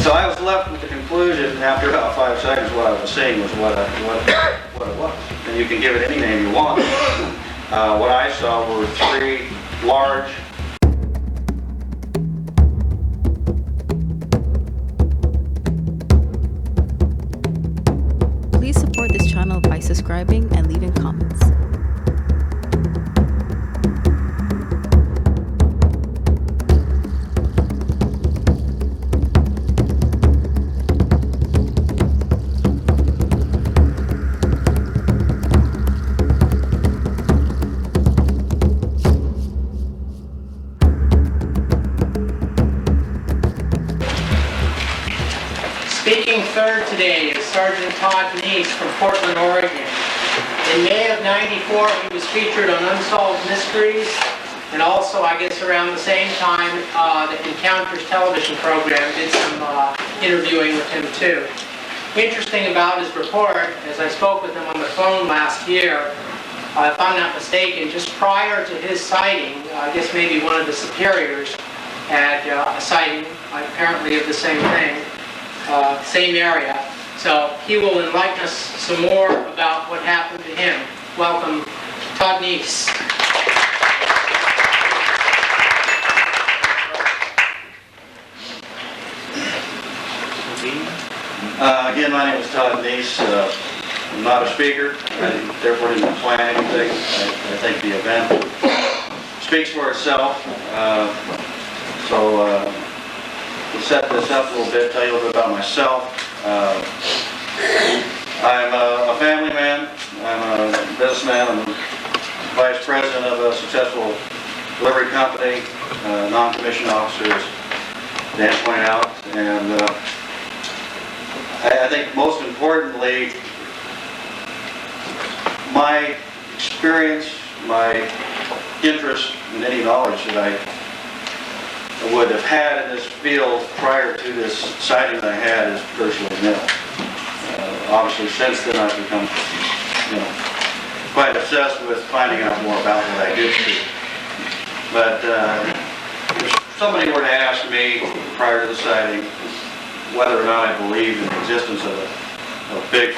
So I was left with the conclusion after about 5 seconds what I was seeing was what it was. And you can give it any name you want. What I saw were 3 large Please support this channel by subscribing and leaving comments. Speaking third today is Sergeant Todd Neiss from Portland, Oregon. In May of '94, he was featured on Unsolved Mysteries, and also, I guess around the same time, the Encounters television program did some interviewing with him too. Interesting about his report, as I spoke with him on the phone last year, if I'm not mistaken, just prior to his sighting, I guess maybe one of the superiors had a sighting, apparently of the same thing. Same area. So he will enlighten us some more about what happened to him. Welcome, Todd Neiss. Again, my name is Todd Neiss. I'm not a speaker. I therefore didn't plan anything. I think the event speaks for itself. To set this up a little bit, tell you a little bit about myself. I'm a family man. I'm a businessman. I'm vice president of a successful delivery company, non-commissioned officer, as Dan pointed out. And I think most importantly, my experience, my interest, and any knowledge that I would have had in this field prior to this sighting that I had is virtually nil. Obviously, since then I've become, quite obsessed with finding out more about what I did see. But if somebody were to ask me prior to the sighting whether or not I believed in the existence of Bigfoot,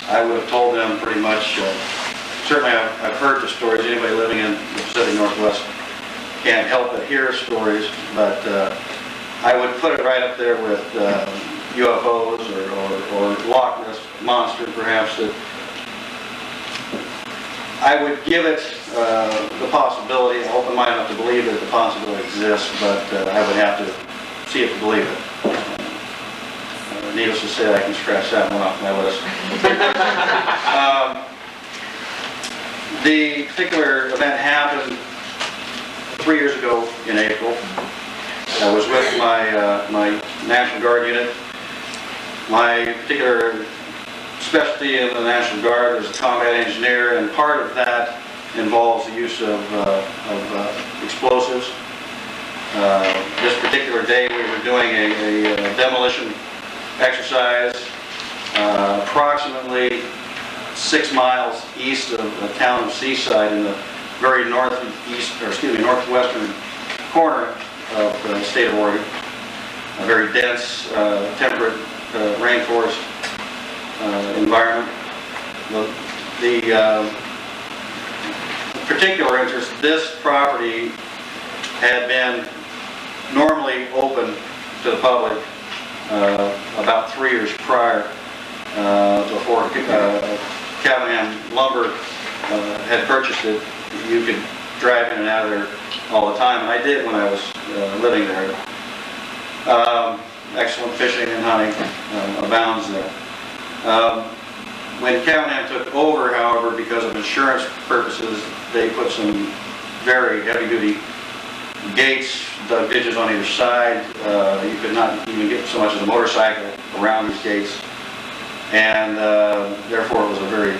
I would have told them pretty much. Certainly, I've heard the stories. Anybody living in the Pacific Northwest can't help but hear stories, but I would put it right up there with UFOs or Loch Ness Monster, perhaps. That I would give it the possibility, open mind enough to believe that the possibility exists, but I would have to see it to believe it. Needless to say, I can scratch that one off my list. The particular event happened 3 years ago in April. I was with my National Guard unit. My particular specialty in the National Guard is a combat engineer, and part of that involves the use of explosives. This particular day we were doing a demolition exercise approximately 6 miles east of the town of Seaside in the very northwestern corner of the state of Oregon. A very dense, temperate rainforest environment. The particular interest, this property had been normally open to the public about 3 years prior, before Callahan Lumber had purchased it. You could drive in and out of there all the time, and I did when I was living there. Excellent fishing and hunting abounds there. When Callahan took over, however, because of insurance purposes, they put some very heavy-duty gates, dug ditches on either side. You could not even get so much as a motorcycle around these gates, and therefore it was a very,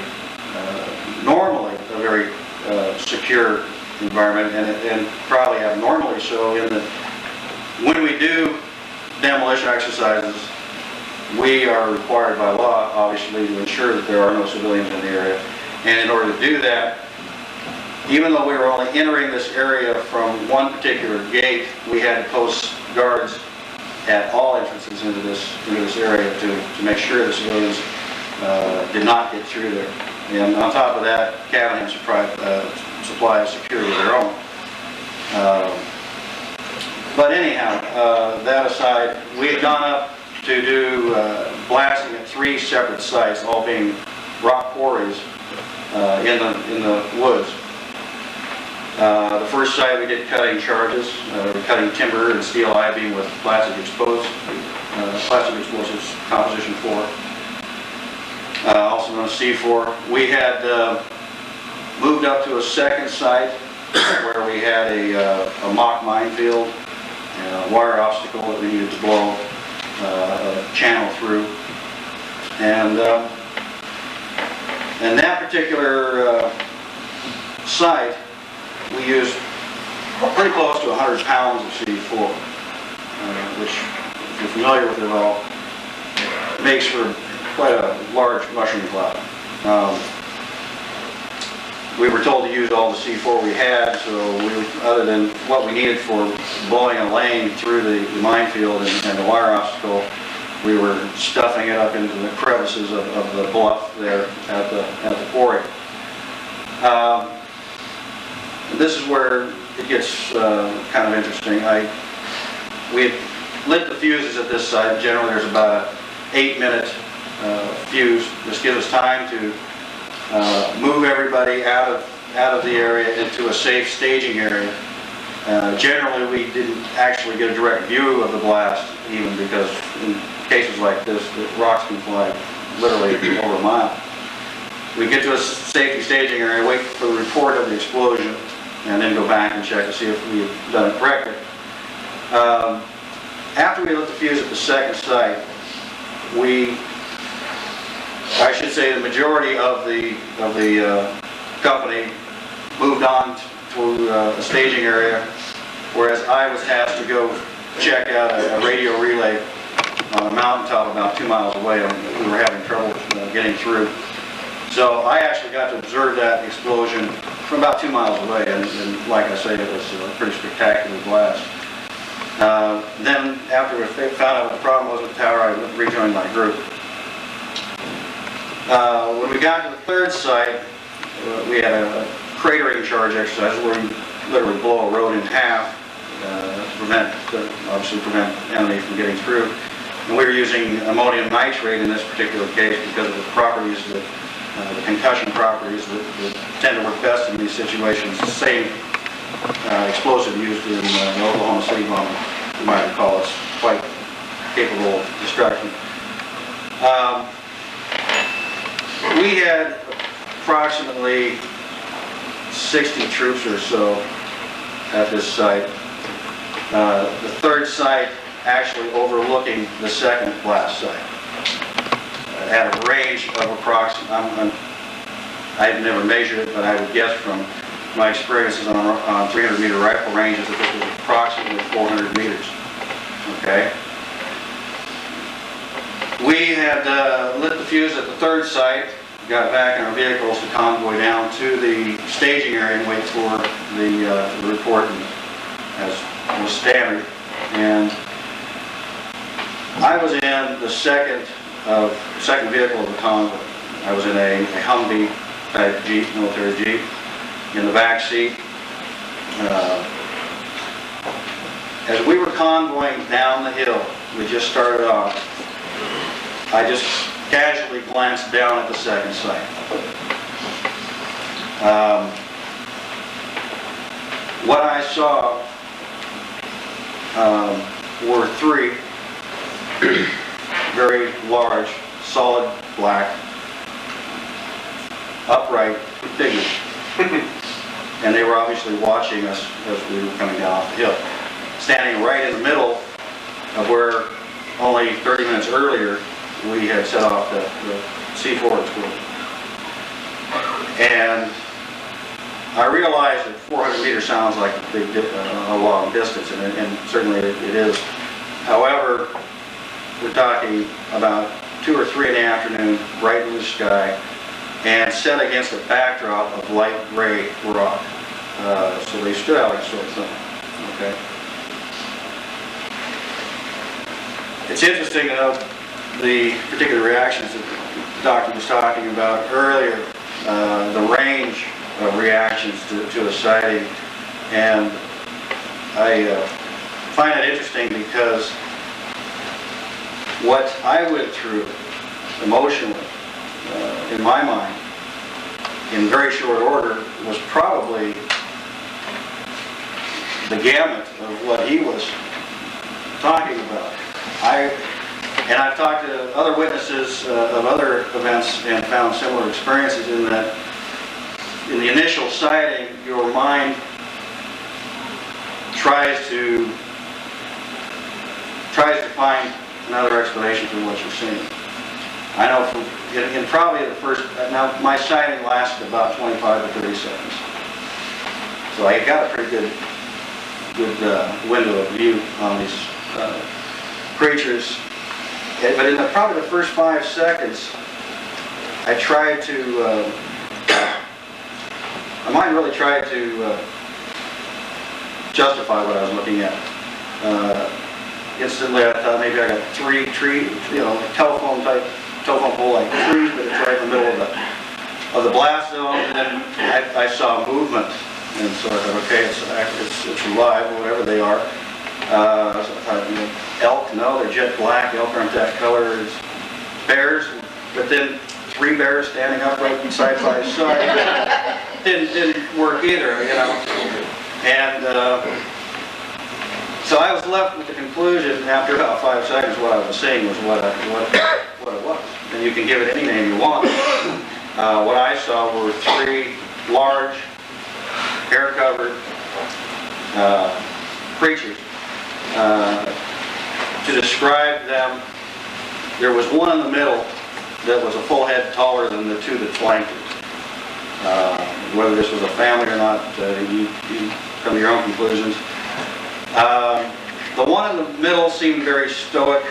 normally a very secure environment, and probably abnormally so, in that when we do demolition exercises, we are required by law, obviously, to ensure that there are no civilians in the area. And in order to do that, even though we were only entering this area from one particular gate, we had to post guards at all entrances into this area to make sure the civilians did not get through there. And on top of that, Cavanham supply security of their own. But anyhow, that aside, we had gone up to do blasting at 3 separate sites, all being rock quarries in the woods. The first site we did cutting charges, cutting timber and steel I-beam with plastic explosives, composition 4, also known as C4. We had moved up to a second site where we had a mock minefield, a wire obstacle that we needed to blow a channel through, and that particular site we used pretty close to 100 pounds of C4, which, if you're familiar with it at all, makes for quite a large mushroom cloud. We were told to use all the C4 we had, so other than what we needed for blowing a lane through the minefield and the wire obstacle, we were stuffing it up into the crevices of the bluff there at the quarry. This is where it gets kind of interesting. We had lit the fuses at this site. Generally, there's about an 8-minute fuse. This gives us time to move everybody out of the area into a safe staging area. Generally, we didn't actually get a direct view of the blast, even because in cases like this, the rocks can fly literally over a mile. We get to a safety staging area, wait for the report of the explosion, and then go back and check to see if we had done it correctly. After we lit the fuse at the second site, I should say the majority of the company moved on to a staging area, whereas I was asked to go check out a radio relay on a mountaintop about 2 miles away. We were having trouble getting through. So I actually got to observe that explosion from about 2 miles away, and like I say, it was a pretty spectacular blast. Then after we found out what the problem was with the tower, I rejoined my group. When we got to the third site, we had a cratering charge exercise where we literally blow a road in half to obviously prevent the enemy from getting through. And we were using ammonium nitrate in this particular case because of the properties that the concussion properties that tend to work best in these situations. The same explosive used in the Oklahoma City bombing, you might recall. It's quite capable of destruction. We had approximately 60 troops or so at this site. The third site actually overlooking the second blast site. At a range of approximately, I've never measured it, but I would guess from my experiences on 300-meter rifle ranges that this was approximately 400 meters. Okay. We had lit the fuse at the third site, got back in our vehicles to convoy down to the staging area and wait for the report, as was standard. And I was in the second vehicle of the convoy. I was in a Humvee type Jeep, military Jeep, in the back seat. As we were convoying down the hill, we just started off, I just casually glanced down at the second site. What I saw were 3 very large, solid, black, upright figures. And they were obviously watching us as we were coming down off the hill. Standing right in the middle of where only 30 minutes earlier we had set off the C4 explosion. And I realized that 400 meters sounds like a long distance, and certainly it is. However, we're talking about 2 or 3 in the afternoon, bright blue sky, and set against a backdrop of light gray rock. So they stood out like a sore thumb. Okay. It's interesting to note the particular reactions that the doctor was talking about earlier, the range of reactions to a sighting, and I find it interesting because what I went through emotionally, in my mind, in very short order, was probably the gamut of what he was talking about. I've talked to other witnesses of other events and found similar experiences in that in the initial sighting, your mind tries to find another explanation for what you're seeing. I know in probably the first, now my sighting lasted about 25 to 30 seconds. So I got a pretty good window of view on these creatures. But in probably the first 5 seconds, I tried to, my mind really tried to justify what I was looking at. Instantly I thought maybe I got three telephone pole like trees, but it's right in the middle of the blast zone, and then I saw movement, and so I thought, okay, it's alive, whatever they are. So I thought, elk, no, they're jet black, elk aren't that color. It's bears, but then 3 bears standing upright side by side didn't work either, And so I was left with the conclusion after about 5 seconds what I was seeing was what it was. And you can give it any name you want. What I saw were 3 large, hair-covered creatures. To describe them, there was one in the middle that was a full head taller than the 2 that flanked it. Whether this was a family or not, you come to your own conclusions. The one in the middle seemed very stoic,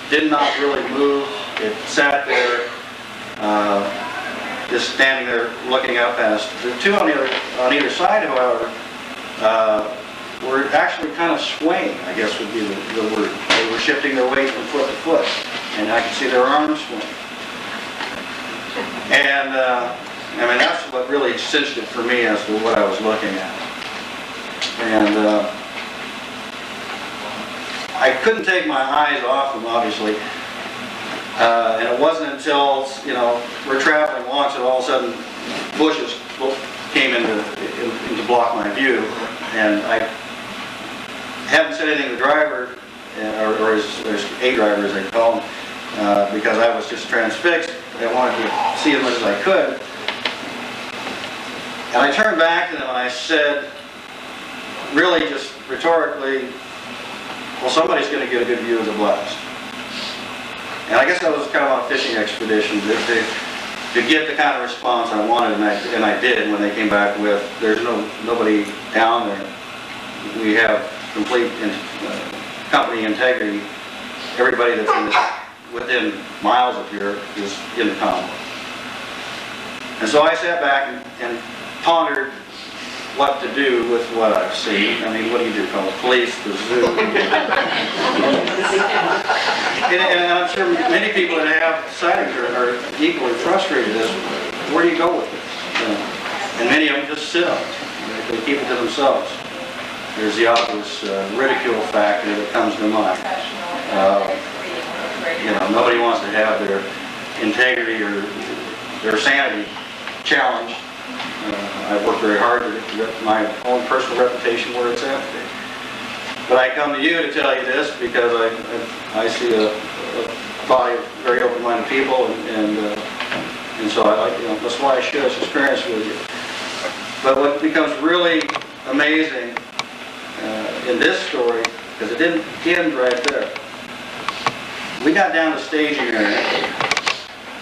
did not really move. It sat there, just standing there looking up at us. The 2 on either side, however, were actually kind of swaying, I guess would be the word. They were shifting their weight from foot to foot, and I could see their arms swing. And I mean, that's what really cinched it for me as to what I was looking at. And I couldn't take my eyes off them, obviously. And it wasn't until, we're traveling once and all of a sudden bushes came in to block my view. And I hadn't said anything to the driver, or there's a driver as they call him, because I was just transfixed. I wanted to see as much as I could. And I turned back to them and I said, really just rhetorically, well, somebody's going to get a good view of the blast. And I guess I was kind of on a fishing expedition to get the kind of response I wanted, and I did when they came back with, there's nobody down there. We have complete company integrity. Everybody that's within miles of here is in the convoy. And so I sat back and pondered what to do with what I've seen. I mean, what do you do? Call the police, the zoo? And I'm sure many people that have sightings are equally frustrated as where do you go with this? And many of them just sit on it. They keep it to themselves. There's the obvious ridicule factor that comes to mind. Nobody wants to have their integrity or their sanity challenged. I've worked very hard to get my own personal reputation where it's at today. But I come to you to tell you this because I see a body of very open-minded people, and so that's why I share this experience with you. But what becomes really amazing in this story, because it didn't end right there. We got down to staging area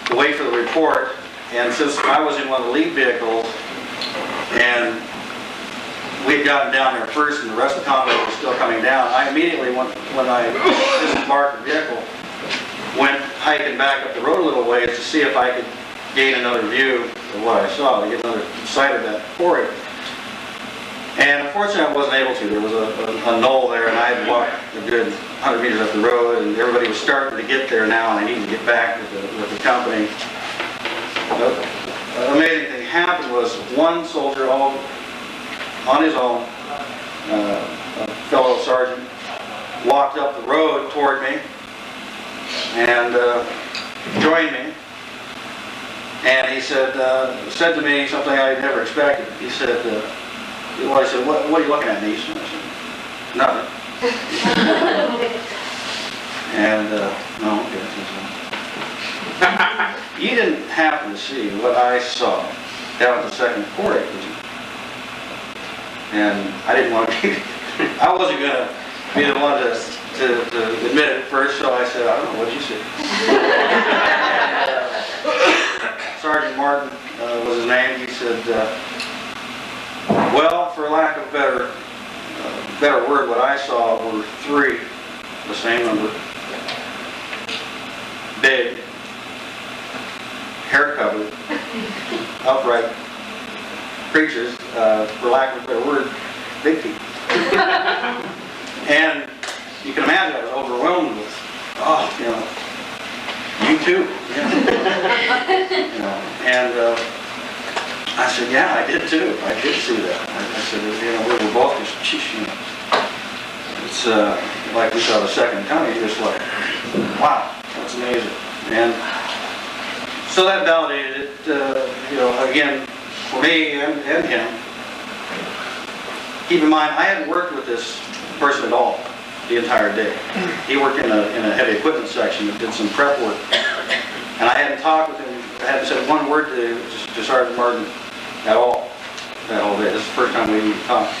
to wait for the report, and since I was in one of the lead vehicles, and we had gotten down there first and the rest of the convoy was still coming down, I immediately, when I disembarked the vehicle, went hiking back up the road a little ways to see if I could gain another view of what I saw, to get another sight of that quarry. And unfortunately, I wasn't able to. There was a knoll there, and I had walked a good 100 meters up the road, and everybody was starting to get there now, and I needed to get back with the company. The amazing thing happened was one soldier, all on his own, a fellow sergeant, walked up the road toward me and joined me. And he said to me something I had never expected. He said, I said, what are you looking at, Neiss? And I said, nothing. And, no, okay. You didn't happen to see what I saw down at the second quarter, did you? And I didn't want to, I wasn't going to be the one to admit it first, so I said, I don't know, what did you see? Sergeant Martin was his name. He said, well, for lack of a better word, what I saw were three, the same number, big, hair-covered, upright creatures, for lack of a better word, big people. And you can imagine I was overwhelmed with, oh, you know, you too. Yeah. You know, and I said, yeah, I did too. I did see that. I said, you know, we were both just, sheesh, you know. It's like we saw the second coming, just like, wow, that's amazing. And so that validated it, you know, again, for me and him. Keep in mind, I hadn't worked with this person at all the entire day. He worked in a heavy equipment section that did some prep work. And I hadn't talked with him, I hadn't said one word to Sergeant Martin at all that whole day. This is the first time we even talked.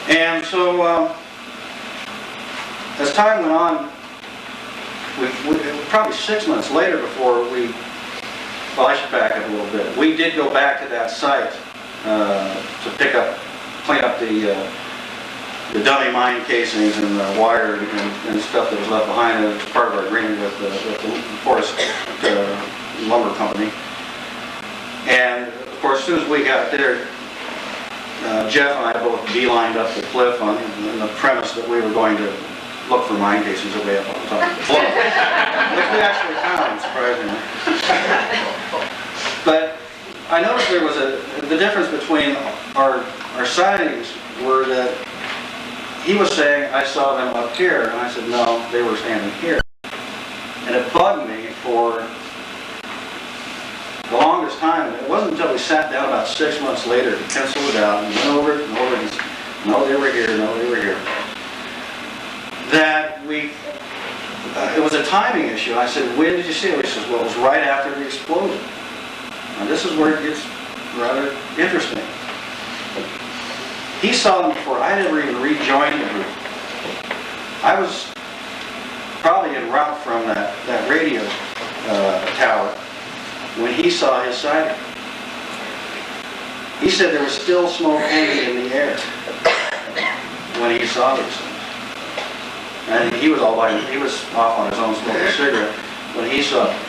And so, as time went on, we probably 6 months later before well, I should back up a little bit. We did go back to that site to clean up the dummy mine casings and the wire and stuff that was left behind as part of our agreement with the forest lumber company. And of course, as soon as we got there, Jeff and I both beelined up the cliff on the premise that we were going to look for mine casings way up on the top of the cliff, which we actually found, surprisingly. But I noticed there was the difference between our sightings were that he was saying, I saw them up here, and I said, no, they were standing here. And it bugged me for the longest time. It wasn't until we sat down about 6 months later to pencil it out and went over it and over it and said, no, they were here, no, they were here. That it was a timing issue. I said, when did you see it? He says, well, it was right after the explosion. And this is where it gets rather interesting. He saw them before I'd ever even rejoined the group. I was probably en route from that radio tower when he saw his sighting. He said there was still smoke hanging in the air when he saw these things. And he was off on his own smoking a cigarette when he saw them.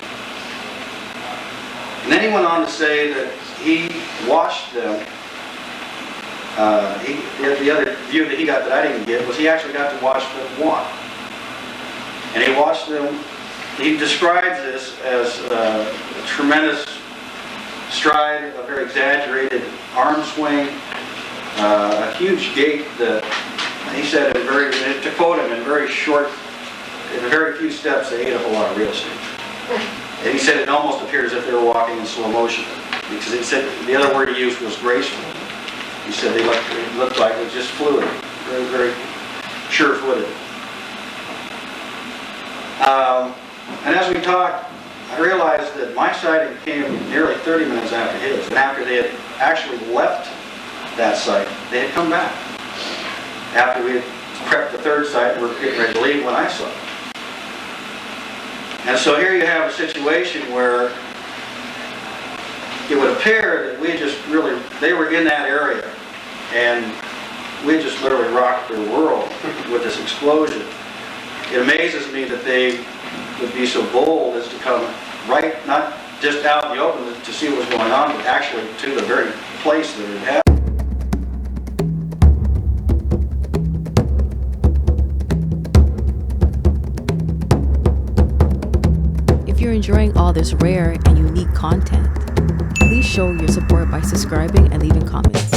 And then he went on to say that he watched them. The other view that he got that I didn't get was he actually got to watch them walk. And he watched them, he describes this as a tremendous stride, a very exaggerated arm swing, a huge gait that he said, to quote him, in very few steps they ate up a lot of real estate. And he said it almost appeared as if they were walking in slow motion. Because he said, the other word he used was graceful. He said they looked like it was just fluid, very, very sure-footed. And as we talked, I realized that my sighting came nearly 30 minutes after his. And after they had actually left that site, they had come back. After we had prepped the third site and were getting ready to leave when I saw it. And so here you have a situation where it would appear that they were in that area, and we just literally rocked their world with this explosion. It amazes me that they would be so bold as to come right, not just out in the open to see what was going on, but actually to the very place that it happened. you're enjoying all this rare and unique content, please show your support by subscribing and leaving comments.